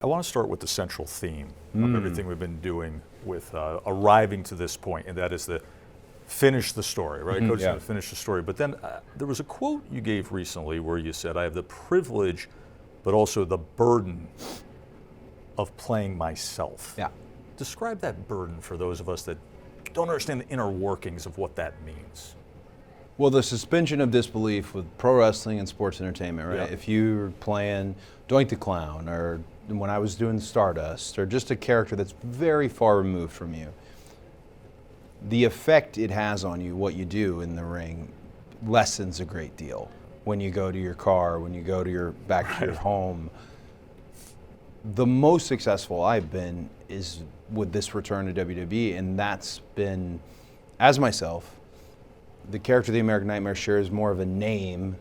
I want to start with the central theme of everything we've been doing with arriving to this point, and that is the finish the story, right? Cody's going to finish the story. But then there was a quote you gave recently where you said, I have the privilege, but also the burden of playing myself. Yeah. Describe that burden for those of us that don't understand the inner workings of what that means. Well, the suspension of disbelief with pro wrestling and sports entertainment, right? Yeah. If you're playing Doink the Clown, or when I was doing Stardust, or just a character that's very far removed from you, the effect it has on you, what you do in the ring, lessens a great deal. When you go to your car, when you go to your back to your home. The most successful I've been is with this return to WWE, and that's been, as myself, the character of the American Nightmare shares more of a name,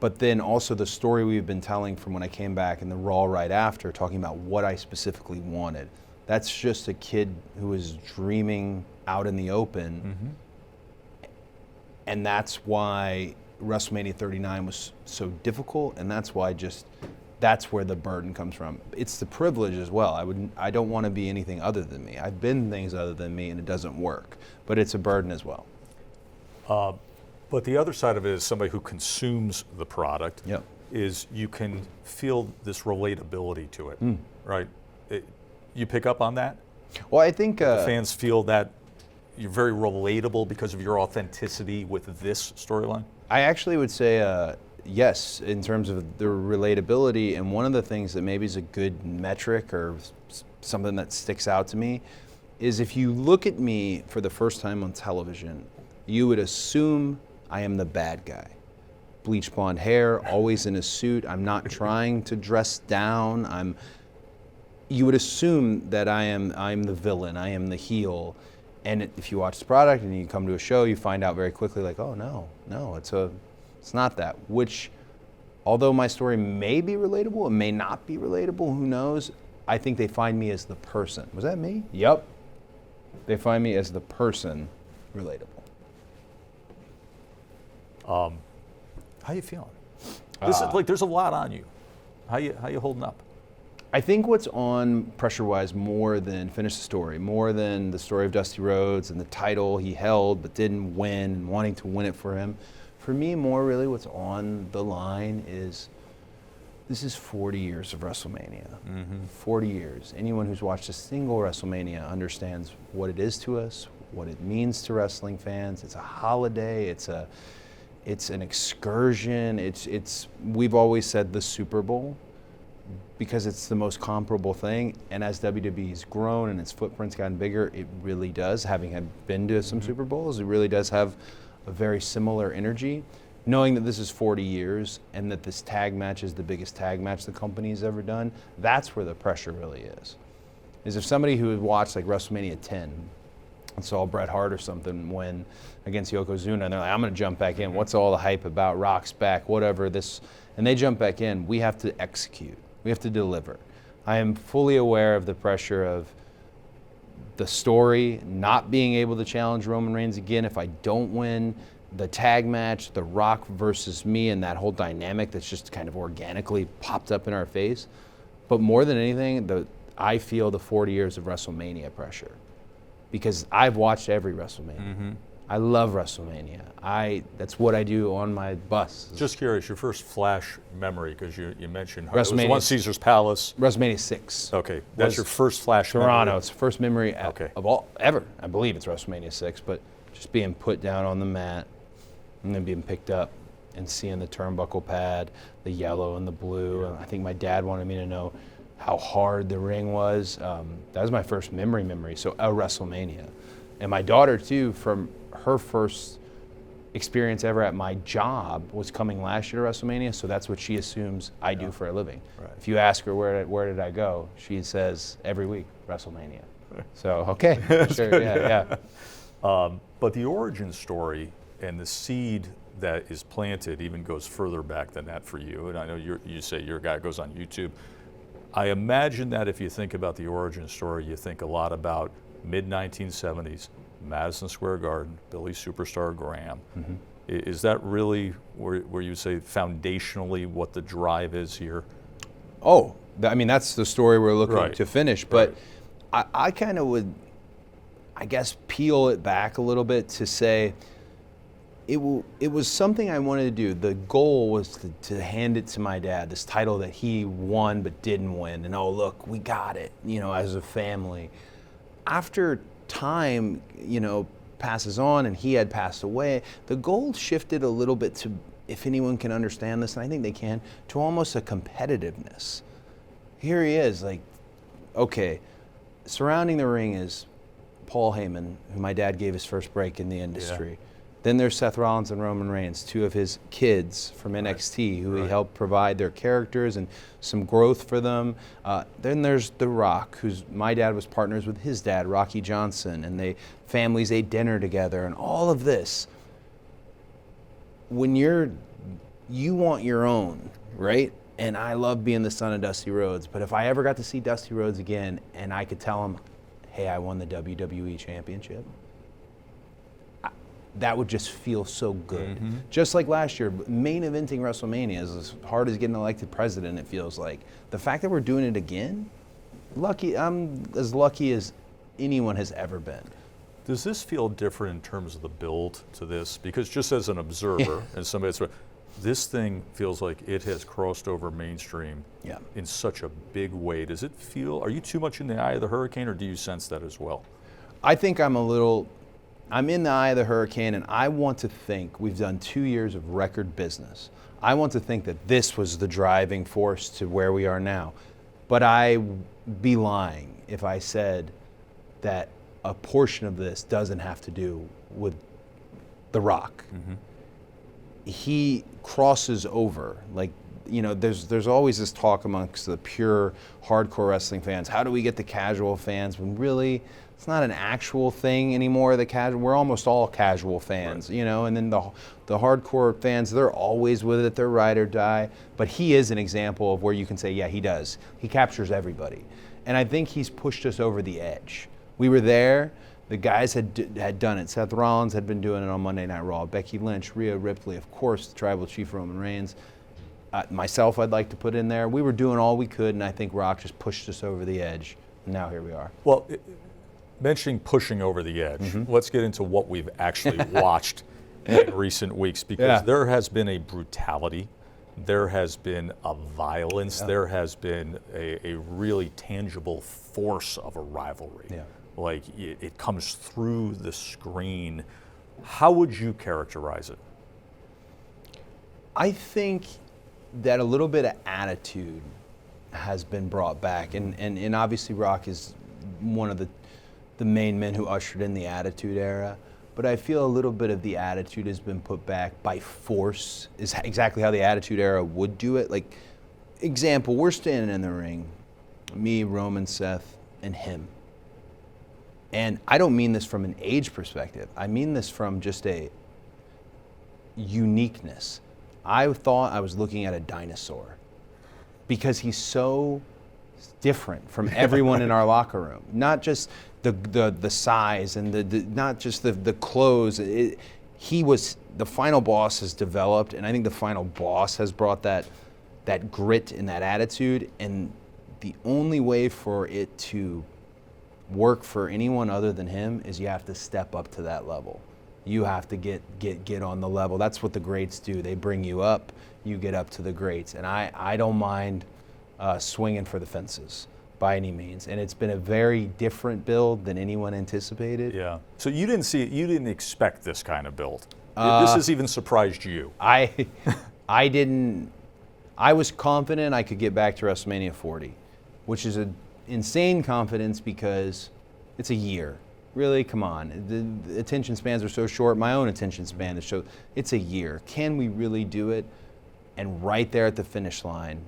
but then also the story we've been telling from when I came back and the Raw right after, talking about what I specifically wanted. That's just a kid who was dreaming out in the open, and that's why WrestleMania 39 was so difficult, and that's why that's where the burden comes from. It's the privilege as well. I don't want to be anything other than me. I've been things other than me, and it doesn't work, but it's a burden as well. But the other side of it is somebody who consumes the product is you can feel this relatability to it, right? You pick up on that? Well, I think the fans feel that you're very relatable because of your authenticity with this storyline? I actually would say yes, in terms of the relatability, and one of the things that maybe is a good metric or something that sticks out to me is if you look at me for the first time on television, you would assume I am the bad guy. Bleach blonde hair, always in a suit. I'm not trying to dress down. You would assume that I'm the villain. I am the heel. And if you watch the product and you come to a show, you find out very quickly, like, oh no, it's not that. Which, although my story may be relatable, it may not be relatable. Who knows? I think they find me as the person. Was that me? Yep. They find me as the person relatable. How you feeling? There's a lot on you. How you holding up? I think what's on pressure-wise more than finish the story, more than the story of Dusty Rhodes and the title he held but didn't win and wanting to win it for him. For me, more really what's on the line is this is 40 years of WrestleMania. 40 years. Anyone who's watched a single WrestleMania understands what it is to us, what it means to wrestling fans. It's a holiday. It's an excursion. We've always said the Super Bowl because it's the most comparable thing. And as WWE's grown and its footprint's gotten bigger, it really does. Having had been to some Super Bowls, it really does have a very similar energy. Knowing that this is 40 years and that this tag match is the biggest tag match the company's ever done, that's where the pressure really is. Is if somebody who had watched like WrestleMania 10 and saw Bret Hart or something win against Yokozuna, and they're like, I'm going to jump back in. What's all the hype about? Rock's back, whatever. And they jump back in. We have to execute. We have to deliver. I am fully aware of the pressure of the story, not being able to challenge Roman Reigns again if I don't win, the tag match, The Rock versus me, and that whole dynamic that's just kind of organically popped up in our face. But more than anything, I feel the 40 years of WrestleMania pressure because I've watched every WrestleMania. I love WrestleMania. That's what I do on my bus. Just curious, your first flash memory, because you mentioned WrestleMania. It was one Caesar's Palace. WrestleMania 6. Okay, that's your first flash memory. Toronto. It's the first memory of all ever. I believe it's WrestleMania 6, but just being put down on the mat and then being picked up and seeing the turnbuckle pad, the yellow and the blue. And I think my dad wanted me to know how hard the ring was. That was my first memory. So a WrestleMania. And my daughter too, from her first experience ever at my job was coming last year to WrestleMania, so that's what she assumes I do for a living. Right. If you ask her where did I go, she says every week, WrestleMania. So, okay, sure, yeah. But the origin story and the seed that is planted even goes further back than that for you. And I know you say your guy goes on YouTube. I imagine that if you think about the origin story, you think a lot about mid-1970s, Madison Square Garden, Billy Superstar Graham. Is that really where you say foundationally what the drive is here? Oh, I mean, that's the story we're looking Right. to finish. But Right. I kind of would, I guess, peel it back a little bit to say it was something I wanted to do. The goal was to hand it to my dad, this title that he won but didn't win. And, oh, look, we got it, as a family. After time, passes on and he had passed away, the goal shifted a little bit to, if anyone can understand this, and I think they can, to almost a competitiveness. Here he is, like, okay, surrounding the ring is Paul Heyman, who my dad gave his first break in the industry. Yeah. Then there's Seth Rollins and Roman Reigns, two of his kids from NXT, who he Right. helped provide their characters and some growth for them. Then there's The Rock, who's my dad was partners with his dad, Rocky Johnson, and families ate dinner together, and all of this. When you want your own, right? And I love being the son of Dusty Rhodes, but if I ever got to see Dusty Rhodes again and I could tell him, hey, I won the WWE Championship, that would just feel so good. Mm-hmm. Just like last year, main eventing WrestleMania is as hard as getting elected president, it feels like. The fact that we're doing it again, I'm as lucky as anyone has ever been. Does this feel different in terms of the build to this? Because just as an observer and somebody that's, this thing feels like it has crossed over mainstream in such a big way. Does it feel, are you too much in the eye of the hurricane, or do you sense that as well? I think I'm in the eye of the hurricane, and I want to think we've done 2 years of record business. I want to think that this was the driving force to where we are now. But I'd be lying if I said that a portion of this doesn't have to do with The Rock. Mm-hmm. He crosses over. Like, there's always this talk amongst the pure hardcore wrestling fans. How do we get the casual fans? When really, it's not an actual thing anymore. We're almost all casual fans, right. And then the hardcore fans, they're always with it. They're ride or die. But he is an example of where you can say, yeah, he does. He captures everybody. And I think he's pushed us over the edge. We were there. The guys had done it. Seth Rollins had been doing it on Monday Night Raw. Becky Lynch, Rhea Ripley, of course, the Tribal Chief Roman Reigns. Myself, I'd like to put in there. We were doing all we could, and I think Rock just pushed us over the edge. And now here we are. Well, mentioning pushing over the edge, let's get into what we've actually watched in recent weeks, because there has been a brutality, there has been a violence, there has been a really tangible force of a rivalry. Yeah. Like it comes through the screen. How would you characterize it? I think that a little bit of attitude has been brought back, and obviously Rock is one of the main men who ushered in the Attitude Era. But I feel a little bit of the attitude has been put back by force, is exactly how the Attitude Era would do it. Like, example, we're standing in the ring, me, Roman, Seth, and him. And I don't mean this from an age perspective. I mean this from just a uniqueness. I thought I was looking at a dinosaur because he's so different from everyone in our locker room. Not just the size and not just the clothes. He was, the final boss has developed, and I think the final boss has brought that grit and that attitude. And the only way for it to work for anyone other than him is you have to step up to that level. You have to get on the level. That's what the greats do. They bring you up, you get up to the greats. And I don't mind swinging for the fences by any means. And it's been a very different build than anyone anticipated. Yeah. So you didn't see it, you didn't expect this kind of build. This has even surprised you. I didn't. I was confident I could get back to WrestleMania 40, which is an insane confidence because it's a year. Really, come on. The attention spans are so short. My own attention span is so. It's a year. Can we really do it? And right there at the finish line,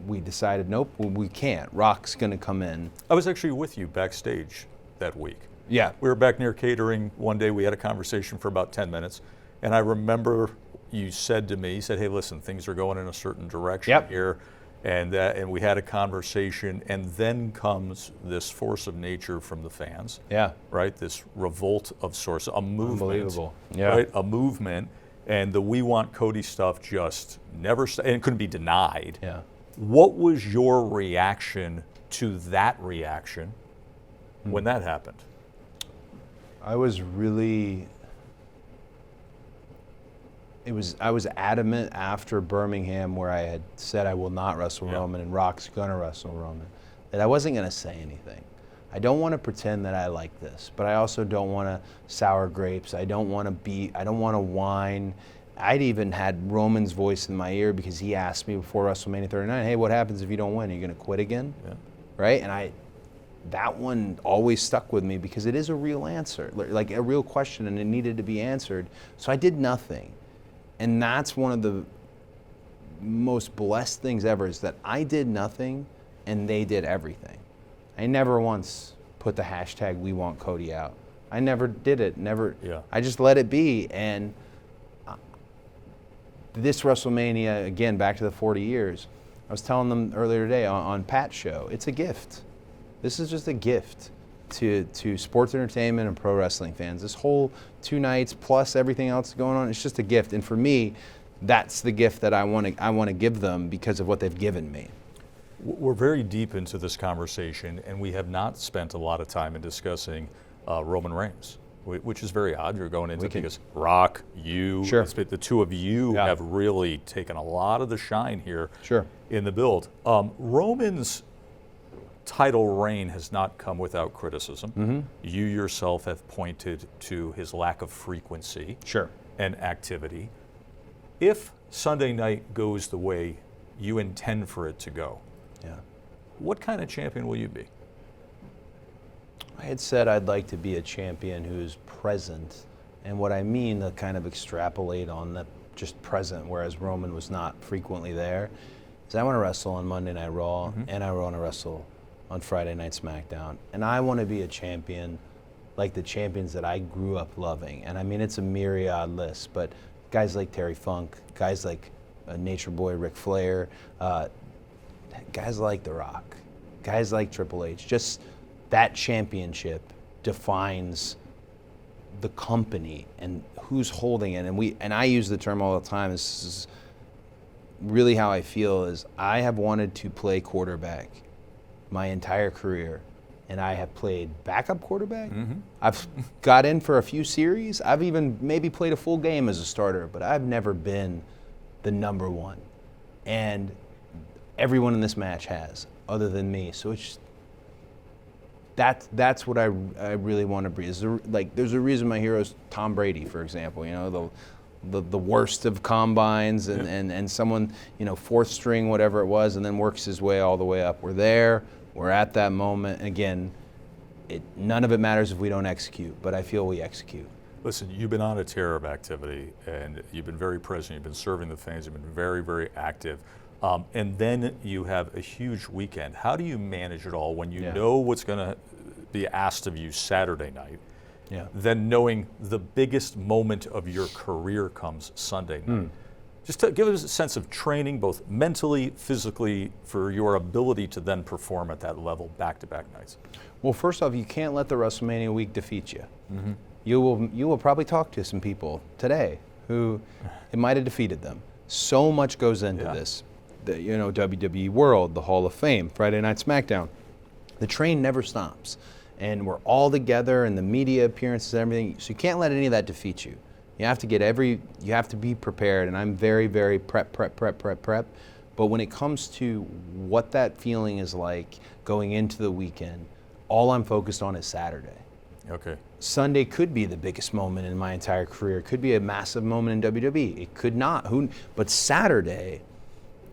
we decided, nope, we can't. Rock's going to come in. I was actually with you backstage that week. Yeah. We were back near catering one day. We had a conversation for about 10 minutes. And I remember you said to me, you said, hey, listen, things are going in a certain direction here. And we had a conversation, and then comes this force of nature from the fans. Yeah. Right? This revolt of sorts, a movement. Unbelievable. Yeah. Right? A movement. And the We Want Cody stuff just never, and it couldn't be denied. Yeah. What was your reaction to that reaction when that happened? I was adamant after Birmingham, where I had said I will not wrestle Roman and Rock's gonna wrestle Roman, that I wasn't gonna say anything. I don't want to pretend that I like this, but I also don't want to sour grapes. I don't want to whine. I'd even had Roman's voice in my ear because he asked me before WrestleMania 39, hey, what happens if you don't win? Are you gonna quit again? Yeah. Right? And that one always stuck with me because it is a real answer, like a real question, and it needed to be answered. So I did nothing. And that's one of the most blessed things ever, is that I did nothing and they did everything. I never once put the hashtag "We Want Cody out." I never did it. Never. Yeah. I just let it be. And this WrestleMania, again, back to the 40 years, I was telling them earlier today on Pat's show, it's a gift. This is just a gift to sports entertainment and pro wrestling fans. This whole 2 nights plus everything else going on, it's just a gift. And for me, that's the gift that I want to give them because of what they've given me. We're very deep into this conversation, and we have not spent a lot of time in discussing Roman Reigns, which is very odd. You're going into it because Rock, you, sure. The two of you have really taken a lot of the shine here in the build. Roman's title reign has not come without criticism. Mm-hmm. You yourself have pointed to his lack of frequency and activity. If Sunday night goes the way you intend for it to go, what kind of champion will you be? I had said I'd like to be a champion who's present, and what I mean to kind of extrapolate on that just present, whereas Roman was not frequently there, is I want to wrestle on Monday Night Raw, and I want to wrestle on Friday Night SmackDown, and I want to be a champion like the champions that I grew up loving. And I mean, it's a myriad list, but guys like Terry Funk, guys like Nature Boy Ric Flair, guys like The Rock, guys like Triple H. Just that championship defines the company and who's holding it. And I use the term all the time. This is really how I feel, is I have wanted to play quarterback my entire career, and I have played backup quarterback. I've got in for a few series. I've even maybe played a full game as a starter, but I've never been the number one. And everyone in this match has, other than me. So it's that's what I really want to be. There's a reason my hero is Tom Brady, for example. You know, the worst of combines and someone, you know, 4th string, whatever it was, and then works his way all the way up. We're there. We're at that moment. And again, none of it matters if we don't execute, but I feel we execute. Listen, you've been on a tear of activity, and you've been very present. You've been serving the fans. You've been very, very active. And then you have a huge weekend. How do you manage it all when you know what's going to be asked of you Saturday night, then knowing the biggest moment of your career comes Sunday night? Just to give us a sense of training, both mentally, physically, for your ability to then perform at that level back-to-back nights. Well, first off, you can't let the WrestleMania week defeat you. You will probably talk to some people today who it might have defeated them. So much goes into this. The WWE World, the Hall of Fame, Friday Night SmackDown. The train never stops. And we're all together, and the media appearances and everything. So you can't let any of that defeat you. You have to be prepared, and I'm very, very prep. But when it comes to what that feeling is like going into the weekend, all I'm focused on is Saturday. Okay. Sunday could be the biggest moment in my entire career. It could be a massive moment in WWE. It could not. But Saturday,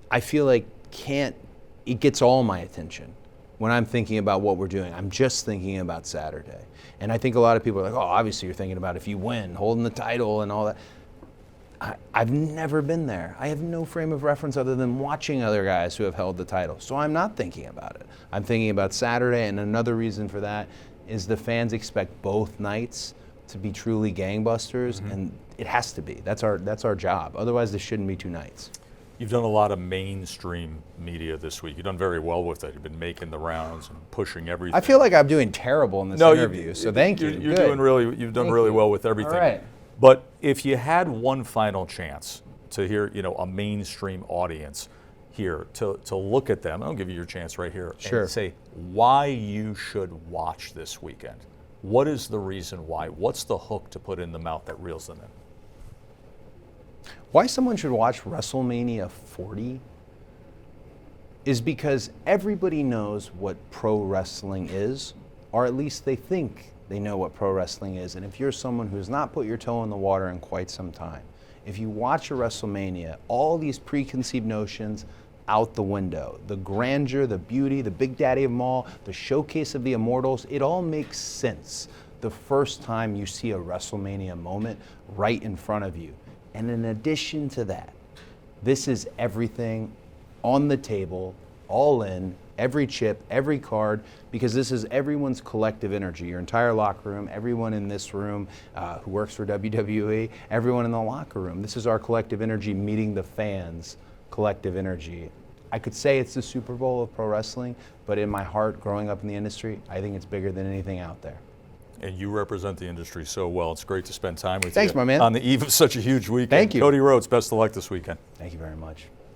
I feel like it gets all my attention. When I'm thinking about what we're doing, I'm just thinking about Saturday. And I think a lot of people are like, oh, obviously you're thinking about if you win, holding the title and all that. I've never been there. I have no frame of reference other than watching other guys who have held the title. So I'm not thinking about it. I'm thinking about Saturday, and another reason for that is the fans expect both nights to be truly gangbusters, and it has to be. That's our job. Otherwise, there shouldn't be 2 nights. You've done a lot of mainstream media this week. You've done very well with it. You've been making the rounds and pushing everything. I feel like I'm doing terrible in this interview, so thank you. You've done really well with everything. All right. But if you had one final chance to hear, a mainstream audience here to look at them. I'll give you your chance right here Sure. and say why you should watch this weekend. What is the reason why? What's the hook to put in the mouth that reels them in? Why someone should watch WrestleMania 40 is because everybody knows what pro wrestling is, or at least they think they know what pro wrestling is. And if you're someone who's not put your toe in the water in quite some time, if you watch a WrestleMania, all these preconceived notions out the window. The grandeur, the beauty, the big daddy of them all, the showcase of the immortals, it all makes sense the first time you see a WrestleMania moment right in front of you. And in addition to that, this is everything on the table, all in, every chip, every card, because this is everyone's collective energy. Your entire locker room, everyone in this room who works for WWE, everyone in the locker room. This is our collective energy meeting the fans' collective energy. I could say it's the Super Bowl of pro wrestling, but in my heart, growing up in the industry, I think it's bigger than anything out there. And you represent the industry so well. It's great to spend time with you. Thanks, my man. On the eve of such a huge weekend. Thank you. Cody Rhodes, best of luck this weekend. Thank you very much.